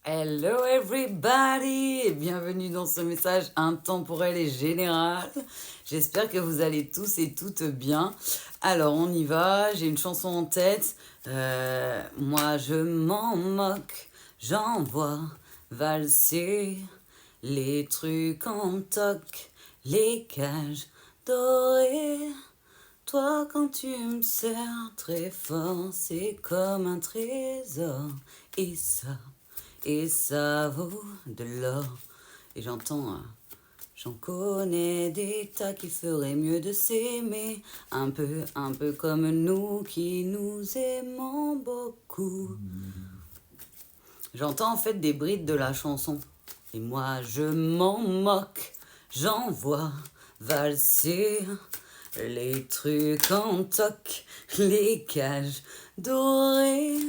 Hello everybody et bienvenue dans ce message intemporel et général. J'espère que vous allez tous et toutes bien. Alors on y va, j'ai une chanson en tête. Moi je m'en moque, j'envoie valser les trucs en toc, les cages dorées. Toi quand tu me serres très fort, c'est comme un trésor et ça vaut de l'or. Et j'en connais des tas qui feraient mieux de s'aimer. Un peu comme nous qui nous aimons beaucoup. J'entends en fait des brides de la chanson. Et moi je m'en moque, j'envoie valser les trucs en toc, les cages dorées.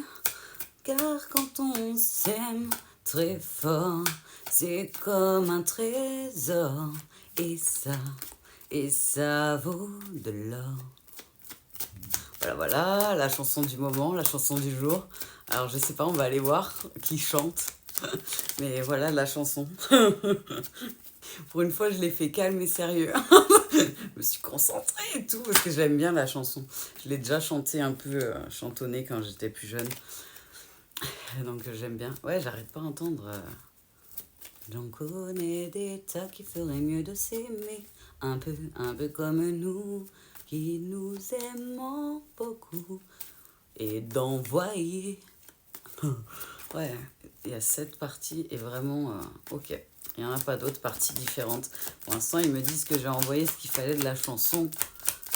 Car quand on s'aime très fort, c'est comme un trésor. Et ça vaut de l'or. Voilà, la chanson du moment, la chanson du jour. Alors je sais pas, on va aller voir qui chante. Mais voilà la chanson. Pour une fois, je l'ai fait calme et sérieux. Je me suis concentrée et tout parce que j'aime bien la chanson. Je l'ai déjà chantée un peu chantonnée quand j'étais plus jeune. Donc j'aime bien. Ouais, j'arrête pas d'entendre. J'en connais des tas qui feraient mieux de s'aimer. Un peu comme nous, qui nous aimons beaucoup. Et d'envoyer. Ouais, il y a cette partie et vraiment ok. Il n'y en a pas d'autres parties différentes. Pour l'instant, ils me disent que j'ai envoyé ce qu'il fallait de la chanson.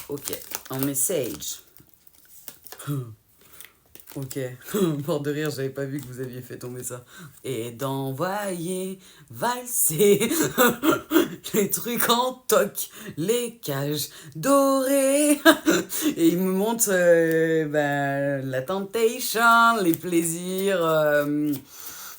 Ok, en message. Ok, mort de rire, j'avais pas vu que vous aviez fait tomber ça. Et d'envoyer valser les trucs en toc, les cages dorées. Et il me montre la temptation, les plaisirs,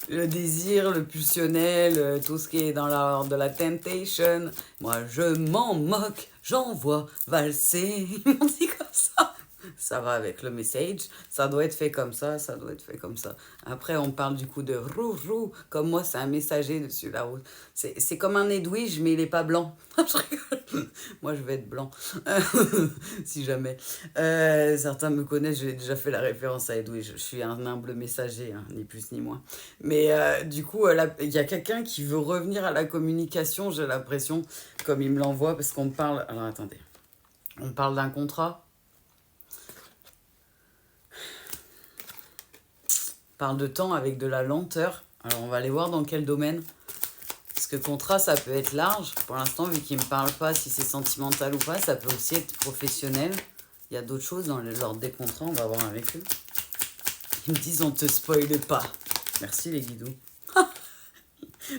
le désir, le pulsionnel, tout ce qui est dans l'ordre de la temptation. Moi je m'en moque, j'envoie valser. Ils m'ont dit comme ça. Ça va avec le message, ça doit être fait comme ça doit être fait comme ça. Après, on parle du coup de roux, comme moi, c'est un messager dessus la route. C'est comme un Edwige, mais il est pas blanc. Je rigole. Moi, je vais être blanc, si jamais. Certains me connaissent, j'ai déjà fait la référence à Edwige. Je suis un humble messager, hein, ni plus ni moins. Mais du coup, il y a quelqu'un qui veut revenir à la communication, j'ai l'impression, comme il me l'envoie, parce qu'on parle... Alors, attendez. On parle d'un contrat. Parle de temps avec de la lenteur. Alors on va aller voir dans quel domaine. Parce que contrat, ça peut être large. Pour l'instant, vu qu'il ne me parle pas si c'est sentimental ou pas, ça peut aussi être professionnel. Il y a d'autres choses dans l'ordre des contrats, on va voir avec eux. Ils me disent on te spoile pas. Merci les guidous.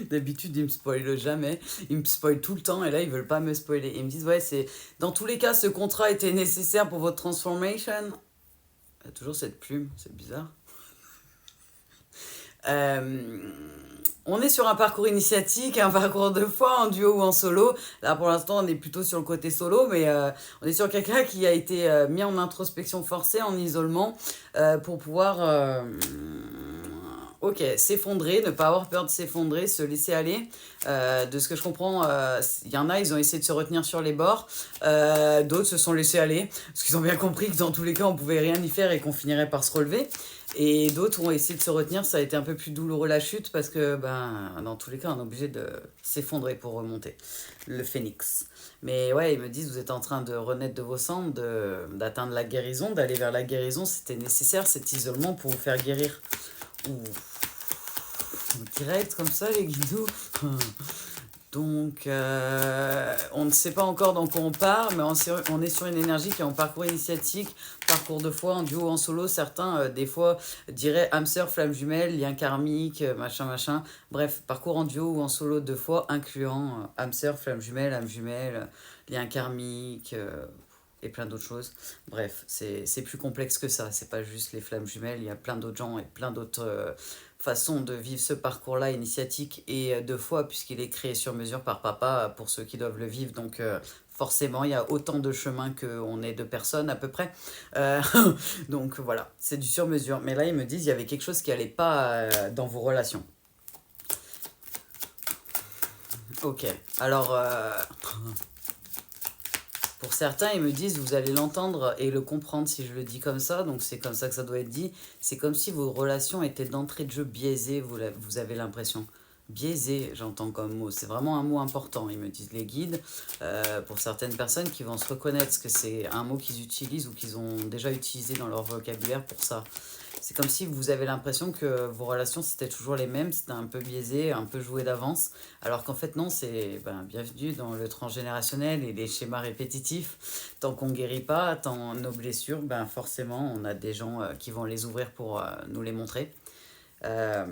D'habitude, ils me spoilent jamais. Ils me spoilent tout le temps et là, ils veulent pas me spoiler. Ils me disent, ouais, c'est dans tous les cas, ce contrat était nécessaire pour votre transformation. Il y a toujours cette plume, c'est bizarre. On est sur un parcours initiatique, un parcours de foi en duo ou en solo. Là, pour l'instant, on est plutôt sur le côté solo, mais on est sur quelqu'un qui a été mis en introspection forcée, en isolement, pour pouvoir ok, s'effondrer, ne pas avoir peur de s'effondrer, se laisser aller. De ce que je comprends, il y en a, ils ont essayé de se retenir sur les bords. D'autres se sont laissés aller, parce qu'ils ont bien compris que dans tous les cas, on pouvait rien y faire et qu'on finirait par se relever. Et d'autres ont essayé de se retenir, ça a été un peu plus douloureux la chute, parce que dans tous les cas, on est obligé de s'effondrer pour remonter. Le phénix. Mais ouais, ils me disent, vous êtes en train de renaître de vos cendres, d'atteindre la guérison, d'aller vers la guérison. C'était nécessaire, cet isolement, pour vous faire guérir. Ouh. Direct comme ça les guidoux. Donc on ne sait pas encore dans quoi on part, mais on est sur une énergie qui est en parcours initiatique, parcours de foi, en duo, en solo. Certains des fois diraient âme sœur, flamme jumelle, lien karmique, machin. Bref, parcours en duo ou en solo de foi, incluant âme sœur, flamme jumelle, lien karmique, et plein d'autres choses. Bref, c'est plus complexe que ça. C'est pas juste les flammes jumelles. Il y a plein d'autres gens et plein d'autres façons de vivre ce parcours-là initiatique et de foi, puisqu'il est créé sur mesure par papa pour ceux qui doivent le vivre. Donc forcément, il y a autant de chemins qu'on est de personnes à peu près. Donc voilà, c'est du sur mesure. Mais là, ils me disent qu'il y avait quelque chose qui allait pas dans vos relations. Ok, alors pour certains, ils me disent, vous allez l'entendre et le comprendre si je le dis comme ça, donc c'est comme ça que ça doit être dit. C'est comme si vos relations étaient d'entrée de jeu biaisées, vous avez l'impression. Biaisé, j'entends comme mot. C'est vraiment un mot important, ils me disent les guides. Pour certaines personnes qui vont se reconnaître, parce que c'est un mot qu'ils utilisent ou qu'ils ont déjà utilisé dans leur vocabulaire pour ça. C'est comme si vous avez l'impression que vos relations, c'était toujours les mêmes, c'était un peu biaisé, un peu joué d'avance. Alors qu'en fait, non, c'est bienvenue dans le transgénérationnel et les schémas répétitifs. Tant qu'on ne guérit pas, tant nos blessures, forcément, on a des gens qui vont les ouvrir pour nous les montrer. Euh,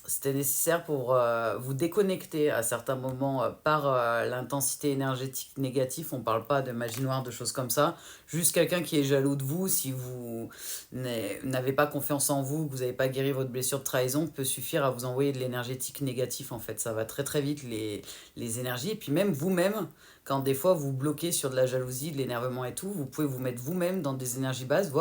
C'était nécessaire pour vous déconnecter à certains moments par l'intensité énergétique négative. On ne parle pas de magie noire, de choses comme ça. Juste quelqu'un qui est jaloux de vous, si vous n'avez pas confiance en vous, que vous n'avez pas guéri votre blessure de trahison, peut suffire à vous envoyer de l'énergétique négative en fait. Ça va très très vite les énergies. Et puis même vous-même, quand des fois vous bloquez sur de la jalousie, de l'énervement et tout, vous pouvez vous mettre vous-même dans des énergies basses.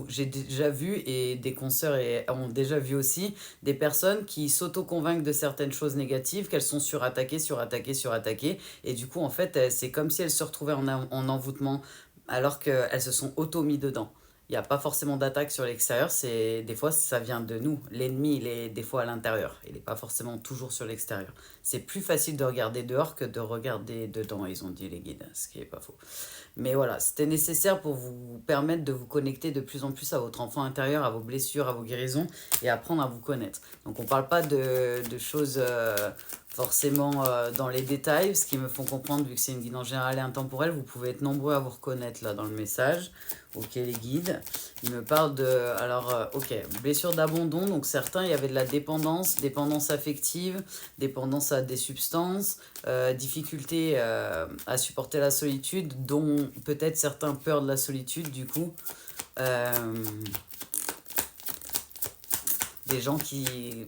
J'ai déjà vu, et des consoeurs ont déjà vu aussi, des personnes qui s'auto-convainquent de certaines choses négatives, qu'elles sont surattaquées, surattaquées, surattaquées. Et du coup, en fait, c'est comme si elles se retrouvaient en envoûtement, alors qu'elles se sont auto-mis dedans. Il n'y a pas forcément d'attaque sur l'extérieur, des fois ça vient de nous. L'ennemi, il est des fois à l'intérieur, il n'est pas forcément toujours sur l'extérieur. C'est plus facile de regarder dehors que de regarder dedans, ils ont dit les guides, ce qui n'est pas faux. Mais voilà, c'était nécessaire pour vous permettre de vous connecter de plus en plus à votre enfant intérieur, à vos blessures, à vos guérisons, et apprendre à vous connaître. Donc on ne parle pas de choses forcément dans les détails, ce qui me font comprendre, vu que c'est une guidance générale et intemporelle, vous pouvez être nombreux à vous reconnaître là dans le message. Ok, les guides. Ils me parlent de... Alors, ok, blessure d'abandon. Donc certains, il y avait de la dépendance affective, dépendance à des substances, difficulté à supporter la solitude, dont peut-être certains peur de la solitude, du coup. Euh, des gens qui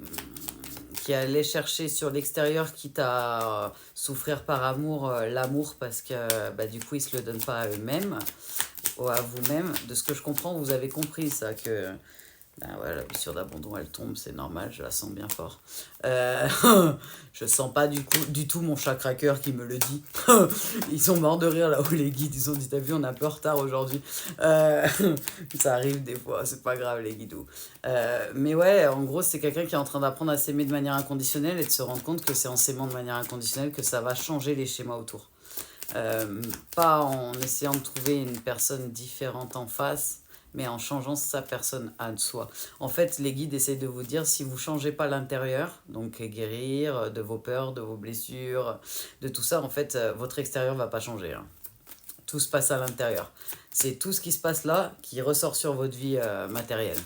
allaient chercher sur l'extérieur, quitte à souffrir par amour, l'amour, parce que du coup, ils ne se le donnent pas à eux-mêmes, ou à vous-même. De ce que je comprends, vous avez compris ça, que la blessure d'abandon, elle tombe, c'est normal, je la sens bien fort. Je sens pas du tout mon chakra cœur qui me le dit. Ils sont morts de rire là-haut, les guides, ils ont dit, t'as vu, on a un peu retard aujourd'hui. Ça arrive des fois, c'est pas grave les guidoux. Mais ouais, en gros, c'est quelqu'un qui est en train d'apprendre à s'aimer de manière inconditionnelle et de se rendre compte que c'est en s'aimant de manière inconditionnelle que ça va changer les schémas autour. Pas en essayant de trouver une personne différente en face, mais en changeant sa personne à soi. En fait, les guides essayent de vous dire, si vous ne changez pas l'intérieur, donc guérir de vos peurs, de vos blessures, de tout ça, en fait, votre extérieur ne va pas changer. Hein. Tout se passe à l'intérieur. C'est tout ce qui se passe là qui ressort sur votre vie matérielle.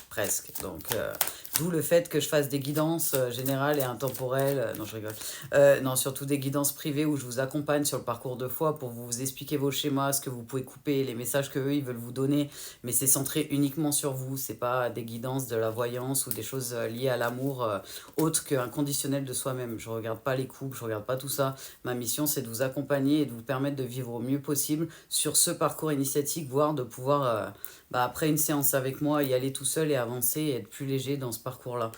Presque. Donc, d'où le fait que je fasse des guidances générales et intemporelles. Non, je rigole. Non, surtout des guidances privées où je vous accompagne sur le parcours de foi pour vous expliquer vos schémas, ce que vous pouvez couper, les messages que eux ils veulent vous donner. Mais c'est centré uniquement sur vous. C'est pas des guidances de la voyance ou des choses liées à l'amour autre qu'un conditionnel de soi-même. Je regarde pas les couples, je regarde pas tout ça. Ma mission, c'est de vous accompagner et de vous permettre de vivre au mieux possible sur ce parcours initiatique, voire de pouvoir après une séance avec moi, y aller tout seul et avancer et être plus léger dans ce parcours-là.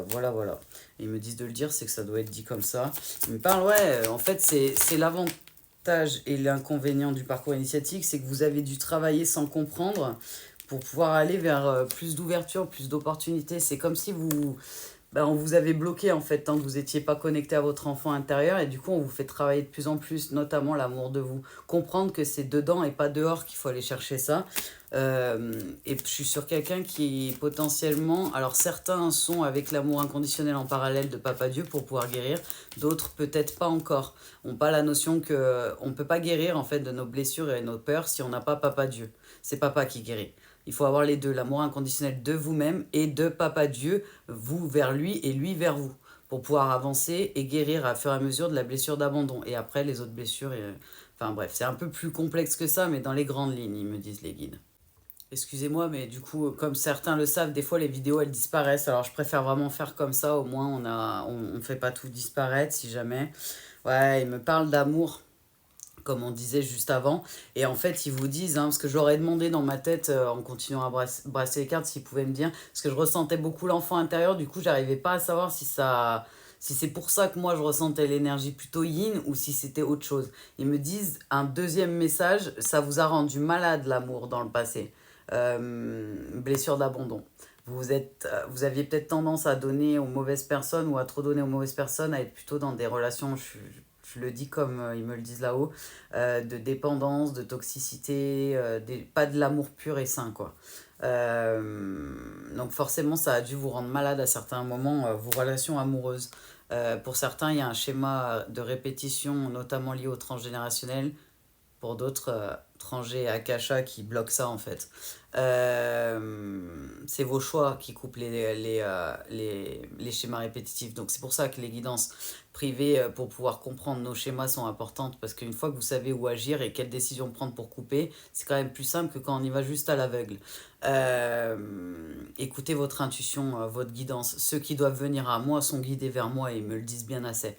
Voilà. Ils me disent de le dire, c'est que ça doit être dit comme ça. Ils me parlent, en fait, c'est l'avantage et l'inconvénient du parcours initiatique, c'est que vous avez dû travailler sans comprendre pour pouvoir aller vers plus d'ouverture, plus d'opportunités. C'est comme si on vous avait bloqué en fait tant que vous n'étiez pas connecté à votre enfant intérieur, et du coup on vous fait travailler de plus en plus, notamment l'amour de vous. Comprendre que c'est dedans et pas dehors qu'il faut aller chercher ça. Et je suis sur quelqu'un qui potentiellement, alors certains sont avec l'amour inconditionnel en parallèle de Papa Dieu pour pouvoir guérir, d'autres peut-être pas encore, ont pas la notion que on peut pas guérir en fait de nos blessures et nos peurs si on n'a pas Papa Dieu. C'est Papa qui guérit. Il faut avoir les deux, l'amour inconditionnel de vous-même et de Papa Dieu, vous vers lui et lui vers vous, pour pouvoir avancer et guérir à fur et à mesure de la blessure d'abandon. Et après, les autres blessures, enfin bref, c'est un peu plus complexe que ça, mais dans les grandes lignes, ils me disent les guides. Excusez-moi, mais du coup, comme certains le savent, des fois les vidéos elles disparaissent. Alors je préfère vraiment faire comme ça, au moins on fait pas tout disparaître si jamais. Ouais, ils me parlent d'amour, comme on disait juste avant. Et en fait, ils vous disent, parce que j'aurais demandé dans ma tête, en continuant à brasser les cartes, s'ils pouvaient me dire, parce que je ressentais beaucoup l'enfant intérieur, du coup, j'arrivais pas à savoir si si c'est pour ça que moi je ressentais l'énergie plutôt yin ou si c'était autre chose. Ils me disent un deuxième message, ça vous a rendu malade l'amour dans le passé. Blessure d'abandon. Vous aviez peut-être tendance à donner aux mauvaises personnes ou à trop donner aux mauvaises personnes, à être plutôt dans des relations, je le dis comme ils me le disent là-haut, de dépendance, de toxicité, pas de l'amour pur et sain, quoi. Donc forcément, ça a dû vous rendre malade à certains moments, vos relations amoureuses. Pour certains, il y a un schéma de répétition, notamment lié au transgénérationnel. Pour d'autres, Tranger Akasha qui bloquent ça en fait. C'est vos choix qui coupent les schémas répétitifs. Donc c'est pour ça que les guidances privées pour pouvoir comprendre nos schémas sont importantes parce qu'une fois que vous savez où agir et quelle décision prendre pour couper, c'est quand même plus simple que quand on y va juste à l'aveugle. Écoutez votre intuition, votre guidance. Ceux qui doivent venir à moi sont guidés vers moi et ils me le disent bien assez.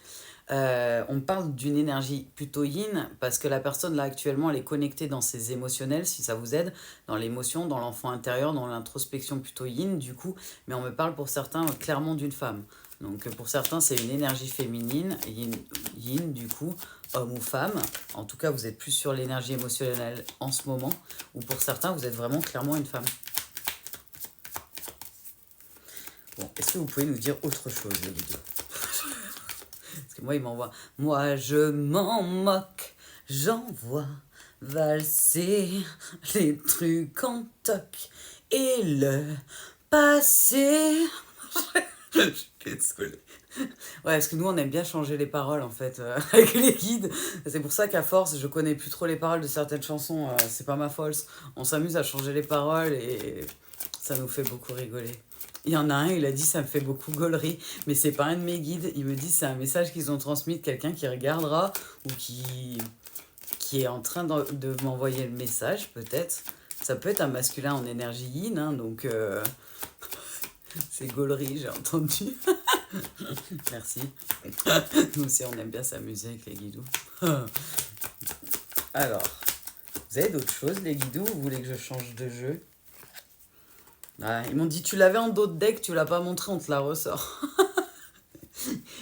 On parle d'une énergie plutôt yin parce que la personne là actuellement elle est connectée dans ses émotionnels si ça vous aide, dans l'émotion, dans l'enfant intérieur, dans l'introspection plutôt yin du coup, mais on me parle pour certains clairement d'une femme. Donc pour certains c'est une énergie féminine, yin du coup, homme ou femme. En tout cas vous êtes plus sur l'énergie émotionnelle en ce moment, ou pour certains vous êtes vraiment clairement une femme. Bon, est-ce que vous pouvez nous dire autre chose les vidéos? Parce que moi, il m'envoie. Moi, je m'en moque, j'envoie valser les trucs en toc et le passé. Je suis désolée. Ouais, parce que nous, on aime bien changer les paroles, en fait, avec les guides. C'est pour ça qu'à force, je connais plus trop les paroles de certaines chansons. C'est pas ma faute. On s'amuse à changer les paroles et ça nous fait beaucoup rigoler. Il y en a un, il a dit ça me fait beaucoup gaulerie, mais c'est pas un de mes guides. Il me dit c'est un message qu'ils ont transmis de quelqu'un qui regardera ou qui est en train de m'envoyer le message, peut-être. Ça peut être un masculin en énergie yin, hein, donc c'est gaulerie, j'ai entendu. Merci. Nous aussi, on aime bien s'amuser avec les guidous. Alors, vous avez d'autres choses, les guidous, ou vous voulez que je change de jeu? Ah, ils m'ont dit, tu l'avais en dos de deck, tu l'as pas montré, on te la ressort.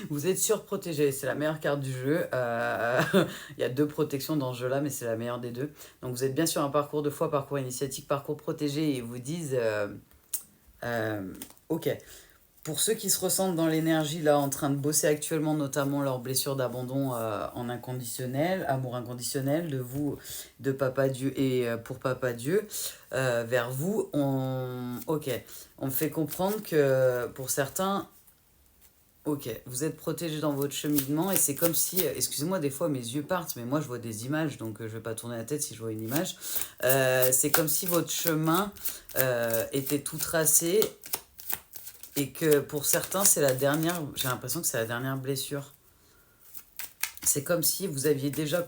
Vous êtes surprotégé, c'est la meilleure carte du jeu. Il y a 2 protections dans ce jeu-là, mais c'est la meilleure des 2. Donc vous êtes bien sur un parcours de foi, parcours initiatique, parcours protégé, et ils vous disent, ok, pour ceux qui se ressentent dans l'énergie, là, en train de bosser actuellement, notamment leurs blessures d'abandon en inconditionnel, amour inconditionnel, de vous, de Papa Dieu et pour Papa Dieu, vers vous, on me fait comprendre que pour certains, ok, vous êtes protégé dans votre cheminement et c'est comme si, excusez-moi, des fois mes yeux partent, mais moi je vois des images, donc je vais pas tourner la tête si je vois une image. C'est comme si votre chemin était tout tracé et que pour certains c'est la dernière, j'ai l'impression que c'est la dernière blessure. C'est comme si vous aviez déjà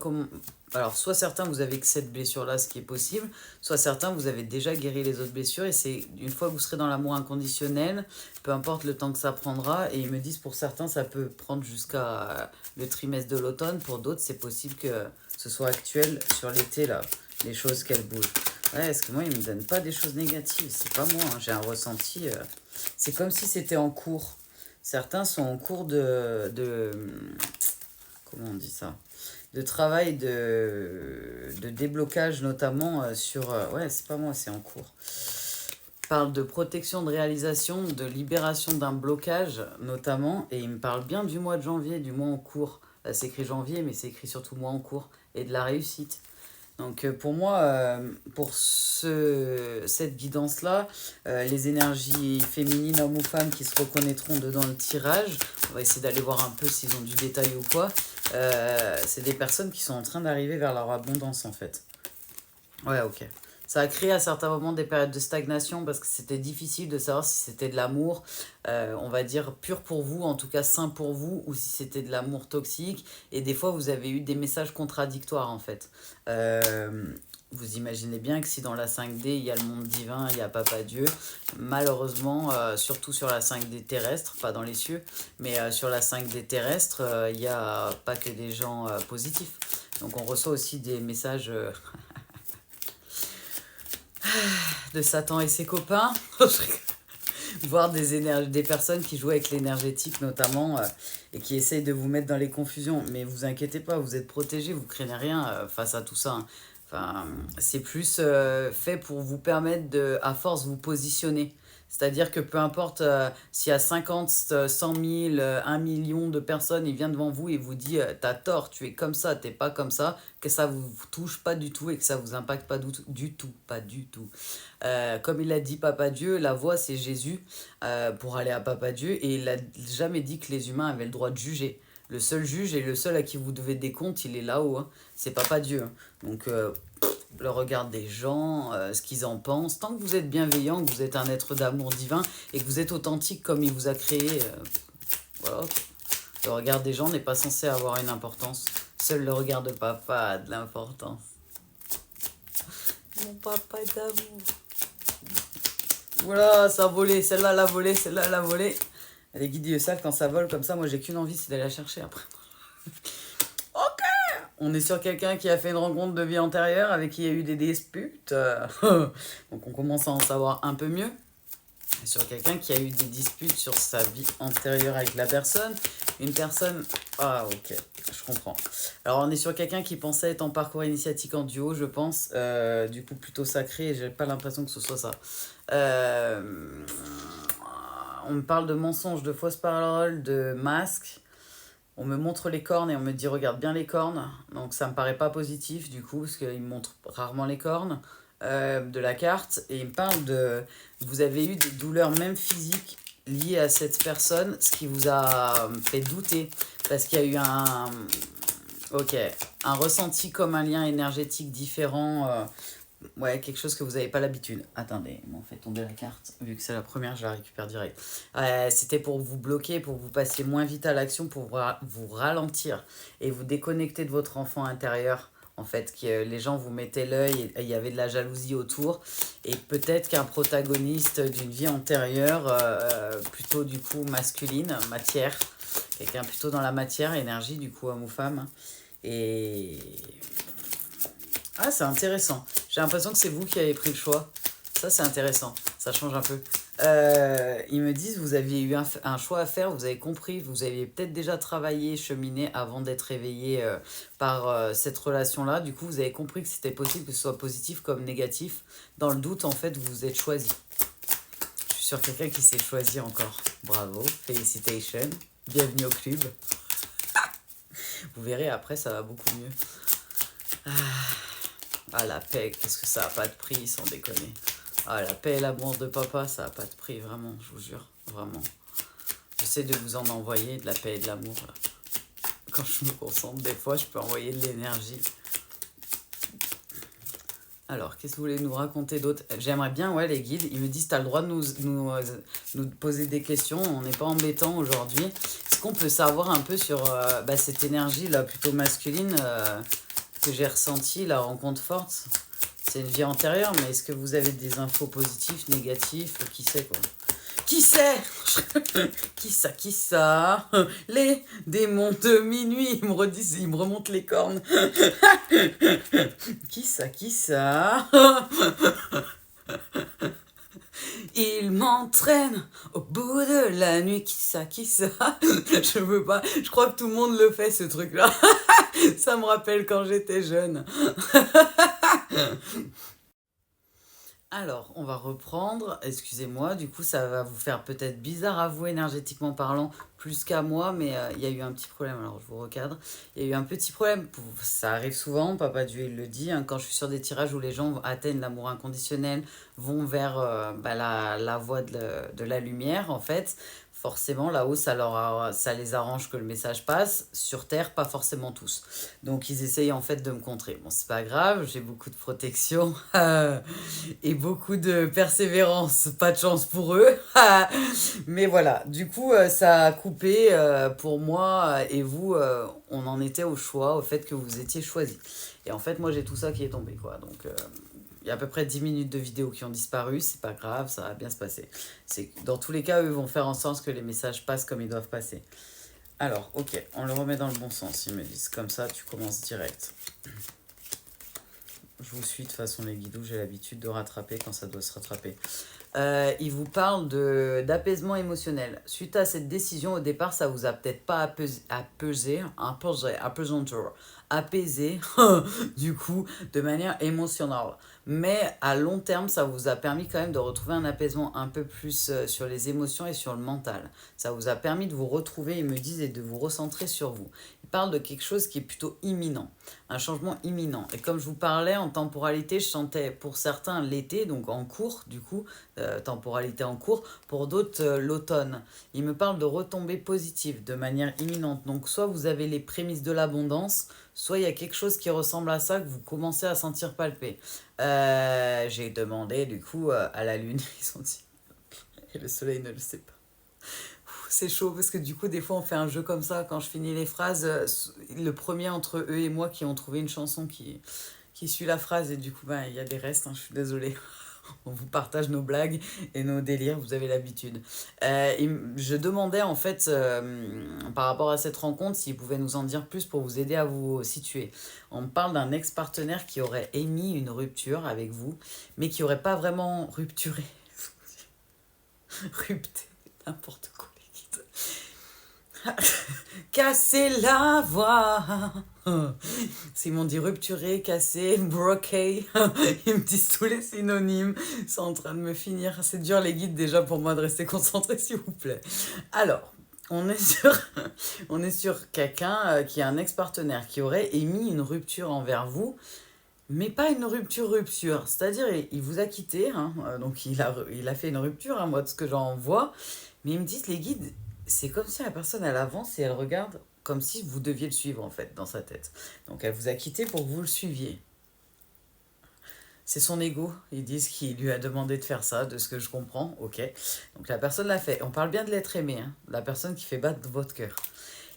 alors soit certains vous avez que cette blessure là, ce qui est possible, soit certains vous avez déjà guéri les autres blessures et c'est une fois que vous serez dans l'amour inconditionnel, peu importe le temps que ça prendra, et ils me disent pour certains ça peut prendre jusqu'à le trimestre de l'automne, pour d'autres c'est possible que ce soit actuel sur l'été là, les choses qu'elles bougent. Ouais, parce que moi ils me donnent pas des choses négatives, c'est pas moi, hein, j'ai un ressenti, c'est comme si c'était en cours. Certains sont en cours de comment on dit ça, de travail de déblocage notamment sur... ouais, c'est pas moi, c'est en cours. Parle de protection de réalisation, de libération d'un blocage notamment, et il me parle bien du mois de janvier, du mois en cours. Là, c'est écrit janvier, mais c'est écrit surtout mois en cours, et de la réussite. Donc pour moi, pour cette guidance-là, les énergies féminines, hommes ou femmes qui se reconnaîtront dedans le tirage, on va essayer d'aller voir un peu s'ils ont du détail ou quoi, c'est des personnes qui sont en train d'arriver vers leur abondance en fait. Ouais, ok. Ça a créé à certains moments des périodes de stagnation parce que c'était difficile de savoir si c'était de l'amour, on va dire pur pour vous, en tout cas sain pour vous, ou si c'était de l'amour toxique. Et des fois, vous avez eu des messages contradictoires en fait. Vous imaginez bien que si dans la 5D, il y a le monde divin, il y a Papa Dieu, malheureusement, surtout sur la 5D terrestre, pas dans les cieux, mais sur la 5D terrestre, il n'y a pas que des gens positifs. Donc on reçoit aussi des messages... de Satan et ses copains. voir des personnes qui jouent avec l'énergétique notamment et qui essayent de vous mettre dans les confusions. Mais vous inquiétez pas, vous êtes protégés, vous craignez rien face à tout ça, hein. Enfin, c'est plus fait pour vous permettre de, à force, vous positionner. C'est-à-dire que peu importe s'il y a 50, 100 000, 1 million de personnes, il vient devant vous et vous dit t'as tort, tu es comme ça, t'es pas comme ça, que ça vous touche pas du tout et que ça vous impacte pas du tout, pas du tout. Comme il a dit Papa Dieu, la voie c'est Jésus pour aller à Papa Dieu et il a jamais dit que les humains avaient le droit de juger. Le seul juge et le seul à qui vous devez des comptes, il est là-haut, hein. C'est Papa Dieu, hein. Donc le regard des gens, ce qu'ils en pensent. Tant que vous êtes bienveillant, que vous êtes un être d'amour divin et que vous êtes authentique comme il vous a créé, voilà. Le regard des gens n'est pas censé avoir une importance. Seul le regard de papa a de l'importance. Mon papa d'amour. Voilà, ça a volé. Celle-là, elle a volé. Celle-là, elle a volé. Les guides le savent, quand ça vole comme ça, moi, j'ai qu'une envie, c'est d'aller la chercher après. Ok. On est sur quelqu'un qui a fait une rencontre de vie antérieure, avec qui il y a eu des disputes. Donc, on commence à en savoir un peu mieux. Et sur quelqu'un qui a eu des disputes sur sa vie antérieure avec la personne. Une personne... Ah, ok, je comprends. Alors, on est sur quelqu'un qui pensait être en parcours initiatique en duo, je pense. Du coup, plutôt sacré, et j'ai pas l'impression que ce soit ça. On me parle de mensonges, de fausses paroles, de masques. On me montre les cornes et on me dit regarde bien les cornes. Donc ça me paraît pas positif du coup, parce qu'il me montre rarement les cornes de la carte. Et il me parle de... Vous avez eu des douleurs même physiques liées à cette personne, ce qui vous a fait douter. Parce qu'il y a eu un ressenti comme un lien énergétique différent. Ouais, quelque chose que vous n'avez pas l'habitude. Attendez, on fait tomber la carte. Vu que c'est la première, je la récupère direct. C'était pour vous bloquer, pour que vous passiez moins vite à l'action, pour vous ralentir et vous déconnecter de votre enfant intérieur. En fait, que les gens vous mettaient l'œil et il y avait de la jalousie autour. Et peut-être qu'un protagoniste d'une vie antérieure, plutôt du coup masculine, matière, quelqu'un plutôt dans la matière, énergie, du coup homme ou femme. Et... Ah, c'est intéressant. J'ai l'impression que c'est vous qui avez pris le choix. Ça, c'est intéressant. Ça change un peu. Ils me disent, vous aviez eu un choix à faire, vous avez compris, vous aviez peut-être déjà travaillé, cheminé avant d'être réveillé par cette relation-là. Du coup, vous avez compris que c'était possible que ce soit positif comme négatif. Dans le doute, en fait, vous vous êtes choisi. Je suis sur quelqu'un qui s'est choisi encore. Bravo, félicitations. Bienvenue au club. Vous verrez, après, ça va beaucoup mieux. Ah, la paix, qu'est-ce que ça n'a pas de prix, sans déconner. Ah, la paix et l'amour de papa, ça n'a pas de prix, vraiment, je vous jure, vraiment. J'essaie de vous en envoyer, de la paix et de l'amour. Là. Quand je me concentre, des fois, je peux envoyer de l'énergie. Alors, qu'est-ce que vous voulez nous raconter d'autre? J'aimerais bien, ouais, les guides, ils me disent, t'as le droit de nous poser des questions, on n'est pas embêtant aujourd'hui. Est-ce qu'on peut savoir un peu sur cette énergie-là, plutôt masculine que j'ai ressenti, la rencontre forte? C'est une vie antérieure, mais est-ce que vous avez des infos positives, négatives? Qui sait, quoi? Qui sait? Qui ça? Les démons de minuit, ils me remontent les cornes. Qui ça? Il m'entraîne au bout de la nuit. Qui ça? Je veux pas. Je crois que tout le monde le fait, ce truc-là. Ça me rappelle quand j'étais jeune. Alors, on va reprendre. Excusez-moi, du coup, ça va vous faire peut-être bizarre à vous, énergétiquement parlant, plus qu'à moi, mais il y a eu un petit problème. Alors, je vous recadre. Il y a eu un petit problème. Ça arrive souvent, Papa Dieu, il le dit, hein, quand je suis sur des tirages où les gens atteignent l'amour inconditionnel, vont vers la voie de la lumière, en fait. Forcément, là-haut, ça les arrange que le message passe. Sur Terre, pas forcément tous. Donc, ils essayent en fait de me contrer. Bon, c'est pas grave, j'ai beaucoup de protection et beaucoup de persévérance. Pas de chance pour eux. Mais voilà, du coup, ça a coupé pour moi et vous. On en était au choix, au fait que vous étiez choisis. Et en fait, moi, j'ai tout ça qui est tombé, quoi. Donc... il y a à peu près 10 minutes de vidéo qui ont disparu, c'est pas grave, ça va bien se passer. Dans tous les cas, eux vont faire en sorte que les messages passent comme ils doivent passer. Alors, ok, on le remet dans le bon sens, ils me disent. Comme ça, tu commences direct. Je vous suis de toute façon, les guidoux, j'ai l'habitude de rattraper quand ça doit se rattraper. Il vous parle d'apaisement émotionnel. Suite à cette décision, au départ, ça vous a peut-être pas apaisé, du coup, de manière émotionnelle. Mais à long terme, ça vous a permis quand même de retrouver un apaisement un peu plus sur les émotions et sur le mental. Ça vous a permis de vous retrouver, ils me disent, et de vous recentrer sur vous. Ils parlent de quelque chose qui est plutôt imminent, un changement imminent. Et comme je vous parlais en temporalité, je sentais pour certains l'été, donc en cours, du coup, temporalité en cours, pour d'autres l'automne. Il me parle de retombées positives de manière imminente. Donc soit vous avez les prémices de l'abondance, soit il y a quelque chose qui ressemble à ça que vous commencez à sentir palper. J'ai demandé du coup à la lune, ils ont dit, et le soleil ne le sait pas. C'est chaud parce que du coup des fois on fait un jeu comme ça quand je finis les phrases, le premier entre eux et moi qui ont trouvé une chanson qui suit la phrase et du coup ben, il y a des restes, hein, je suis désolée. On vous partage nos blagues et nos délires, vous avez l'habitude. Je demandais en fait, par rapport à cette rencontre, s'ils pouvaient nous en dire plus pour vous aider à vous situer. On me parle d'un ex-partenaire qui aurait émis une rupture avec vous, mais qui aurait pas vraiment rupturé. Rupté, n'importe quoi les guides. Casser la voix. S'ils m'ont dit rupturé, cassé, broqué, ils me disent tous les synonymes. C'est en train de me finir. C'est dur les guides déjà pour moi de rester concentré s'il vous plaît. Alors, on est sur, on est sur quelqu'un qui est un ex-partenaire qui aurait émis une rupture envers vous, mais pas une rupture. C'est-à-dire, il vous a quitté, hein, donc il a fait une rupture, hein, moi, de ce que j'en vois. Mais ils me disent, les guides, c'est comme si la personne, elle avance et elle regarde comme si vous deviez le suivre, en fait, dans sa tête. Donc, elle vous a quitté pour que vous le suiviez. C'est son ego, ils disent qu'il lui a demandé de faire ça, de ce que je comprends, ok. Donc, la personne l'a fait. On parle bien de l'être aimé, hein, la personne qui fait battre votre cœur.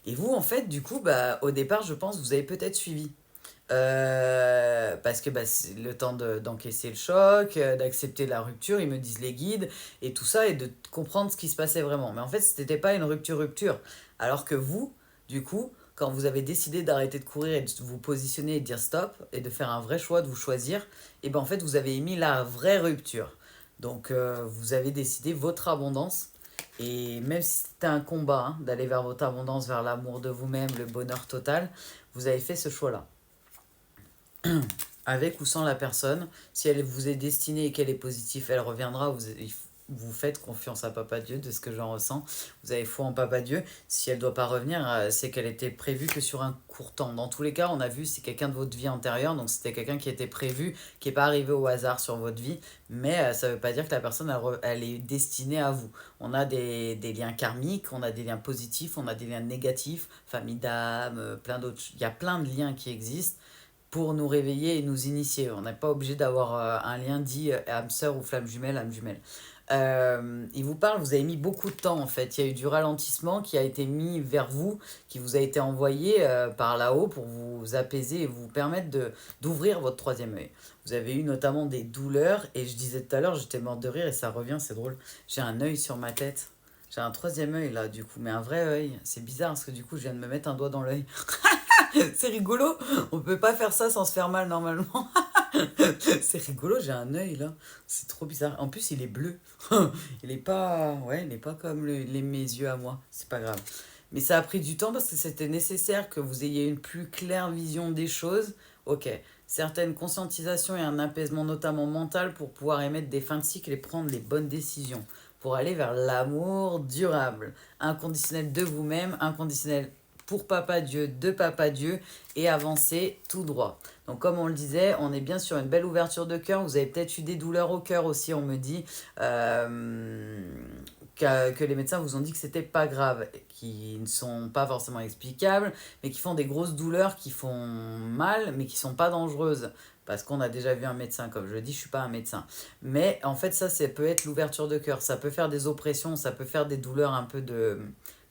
Et vous, en fait, du coup, bah, au départ, je pense, vous avez peut-être suivi. Parce que bah, c'est le temps d'encaisser le choc, d'accepter la rupture, ils me disent les guides, et tout ça, et de comprendre ce qui se passait vraiment. Mais en fait, ce n'était pas une rupture. Alors que vous, du coup, quand vous avez décidé d'arrêter de courir et de vous positionner et de dire stop, et de faire un vrai choix, de vous choisir, et ben en fait, vous avez émis la vraie rupture. Donc, vous avez décidé votre abondance. Et même si c'était un combat, hein, d'aller vers votre abondance, vers l'amour de vous-même, le bonheur total, vous avez fait ce choix-là avec ou sans la personne. Si elle vous est destinée et qu'elle est positive, elle reviendra. Vous faites confiance à Papa Dieu, de ce que j'en ressens. Vous avez foi en Papa Dieu. Si elle ne doit pas revenir, c'est qu'elle était prévue que sur un court temps. Dans tous les cas, on a vu, c'est quelqu'un de votre vie antérieure. Donc c'était quelqu'un qui était prévu, qui n'est pas arrivé au hasard sur votre vie. Mais ça ne veut pas dire que la personne, elle est destinée à vous. On a des liens karmiques, on a des liens positifs, on a des liens négatifs, famille d'âme, plein d'autres. Il y a plein de liens qui existent pour nous réveiller et nous initier. On n'est pas obligé d'avoir un lien dit âme sœur ou flamme jumelle, âme jumelle. Il vous parle, vous avez mis beaucoup de temps en fait. Il y a eu du ralentissement qui a été mis vers vous, qui vous a été envoyé par là-haut pour vous apaiser et vous permettre d'ouvrir votre troisième œil. Vous avez eu notamment des douleurs et je disais tout à l'heure, j'étais morte de rire et ça revient, c'est drôle. J'ai un œil sur ma tête. J'ai un troisième œil là du coup, mais un vrai œil. C'est bizarre parce que du coup je viens de me mettre un doigt dans l'œil. C'est rigolo, on peut pas faire ça sans se faire mal normalement. C'est rigolo, j'ai un œil là. C'est trop bizarre. En plus, il est bleu. Il est pas, ouais, il est pas comme mes yeux à moi. C'est pas grave. Mais ça a pris du temps parce que c'était nécessaire que vous ayez une plus claire vision des choses. Ok. Certaines conscientisations et un apaisement notamment mental pour pouvoir émettre des fins de cycle et prendre les bonnes décisions. Pour aller vers l'amour durable. Inconditionnel de vous-même, inconditionnel pour Papa Dieu, de Papa Dieu, et avancer tout droit. Donc comme on le disait, on est bien sur une belle ouverture de cœur. Vous avez peut-être eu des douleurs au cœur aussi, on me dit, que les médecins vous ont dit que c'était pas grave, qui ne sont pas forcément explicables, mais qui font des grosses douleurs qui font mal, mais qui sont pas dangereuses. Parce qu'on a déjà vu un médecin, comme je le dis, je suis pas un médecin. Mais en fait, ça peut être l'ouverture de cœur. Ça peut faire des oppressions, ça peut faire des douleurs un peu de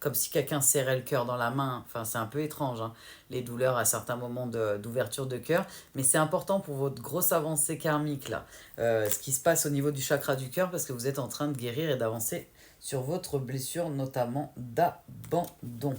comme si quelqu'un serrait le cœur dans la main. Enfin, c'est un peu étrange, hein, les douleurs à certains moments d'ouverture de cœur. Mais c'est important pour votre grosse avancée karmique, là. Ce qui se passe au niveau du chakra du cœur, parce que vous êtes en train de guérir et d'avancer sur votre blessure, notamment d'abandon.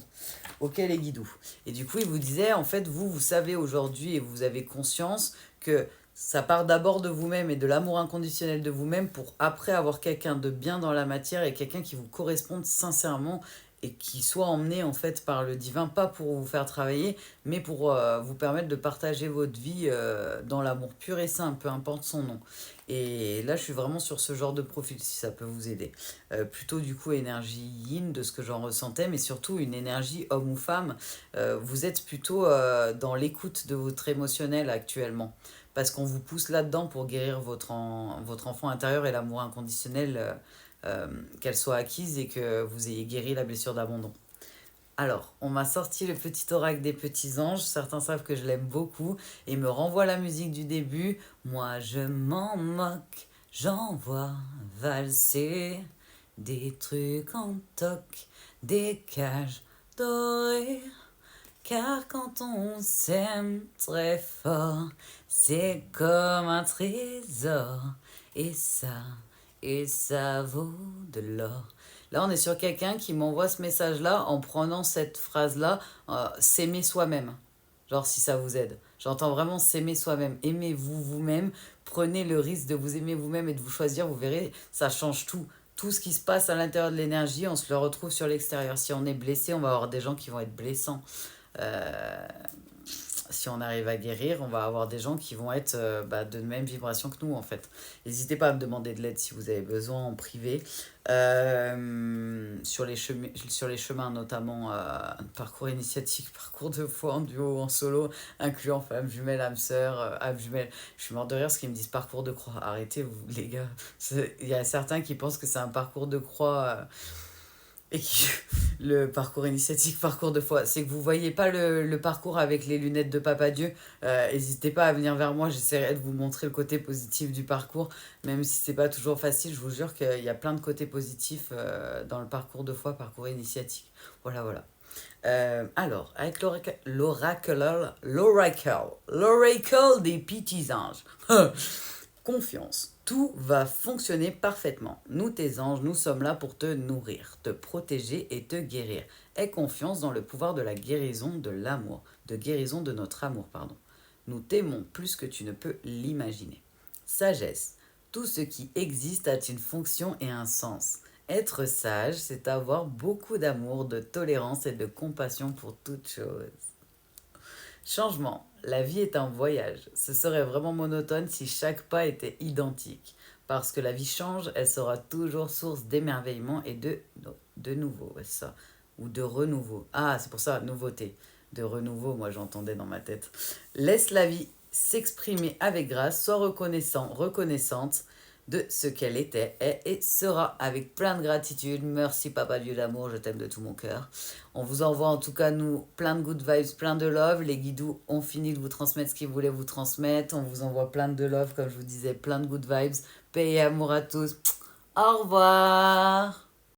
Ok, les guidous. Et du coup, il vous disait, en fait, vous savez aujourd'hui et vous avez conscience que Ça part d'abord de vous-même et de l'amour inconditionnel de vous-même pour après avoir quelqu'un de bien dans la matière et quelqu'un qui vous corresponde sincèrement et qui soit emmené en fait par le divin, pas pour vous faire travailler, mais pour vous permettre de partager votre vie dans l'amour pur et sain, peu importe son nom. Et là, je suis vraiment sur ce genre de profil, si ça peut vous aider. Plutôt du coup énergie yin de ce que j'en ressentais, mais surtout une énergie homme ou femme. Vous êtes plutôt dans l'écoute de votre émotionnel actuellement parce qu'on vous pousse là-dedans pour guérir votre enfant intérieur et l'amour inconditionnel, qu'elle soit acquise et que vous ayez guéri la blessure d'abandon. Alors, on m'a sorti le petit oracle des petits anges, certains savent que je l'aime beaucoup, et me renvoie la musique du début. Moi je m'en moque, j'envoie valser des trucs en toc, des cages dorées. Car quand on s'aime très fort, c'est comme un trésor. Et ça, et ça vaut de l'or. Là, on est sur quelqu'un qui m'envoie ce message-là en prenant cette phrase-là, s'aimer soi-même. Genre, si ça vous aide. J'entends vraiment s'aimer soi-même. Aimez-vous vous-même. Prenez le risque de vous aimer vous-même et de vous choisir. Vous verrez, ça change tout. Tout ce qui se passe à l'intérieur de l'énergie, on se le retrouve sur l'extérieur. Si on est blessé, on va avoir des gens qui vont être blessants. Euh, si on arrive à guérir, on va avoir des gens qui vont être de même vibration que nous, en fait. N'hésitez pas à me demander de l'aide si vous avez besoin en privé. Sur les chemins, notamment parcours initiatique, parcours de foi en duo, en solo, incluant femme jumelle, âme sœur, âme jumelle. Je suis mort de rire parce qu'ils me disent parcours de croix. Arrêtez, vous, les gars. Il y a certains qui pensent que c'est un parcours de croix. Et qui, le parcours initiatique, parcours de foi, c'est que vous voyez pas le parcours avec les lunettes de Papa Dieu. N'hésitez pas à venir vers moi, j'essaierai de vous montrer le côté positif du parcours, même si c'est pas toujours facile. Je vous jure qu'il y a plein de côtés positifs dans le parcours de foi, parcours initiatique. Voilà, voilà. Alors, avec l'oracle des petits anges. Confiance. Tout va fonctionner parfaitement. Nous, tes anges, nous sommes là pour te nourrir, te protéger et te guérir. Aie confiance dans le pouvoir de la guérison de l'amour, de guérison de notre amour, pardon. Nous t'aimons plus que tu ne peux l'imaginer. Sagesse. Tout ce qui existe a une fonction et un sens. Être sage, c'est avoir beaucoup d'amour, de tolérance et de compassion pour toute chose. Changement. La vie est un voyage. Ce serait vraiment monotone si chaque pas était identique. Parce que la vie change, elle sera toujours source d'émerveillement et de nouveau, ouais, c'est ça. Ou de renouveau. Ah, c'est pour ça, nouveauté. De renouveau, moi j'entendais dans ma tête. Laisse la vie s'exprimer avec grâce, sois reconnaissant, reconnaissante de ce qu'elle était, est et sera, avec plein de gratitude. Merci Papa Dieu d'amour, je t'aime de tout mon cœur. On vous envoie en tout cas, nous, plein de good vibes, plein de love. Les guidoux ont fini de vous transmettre ce qu'ils voulaient vous transmettre. On vous envoie plein de love, comme je vous disais, plein de good vibes. Paix et amour à tous. Au revoir.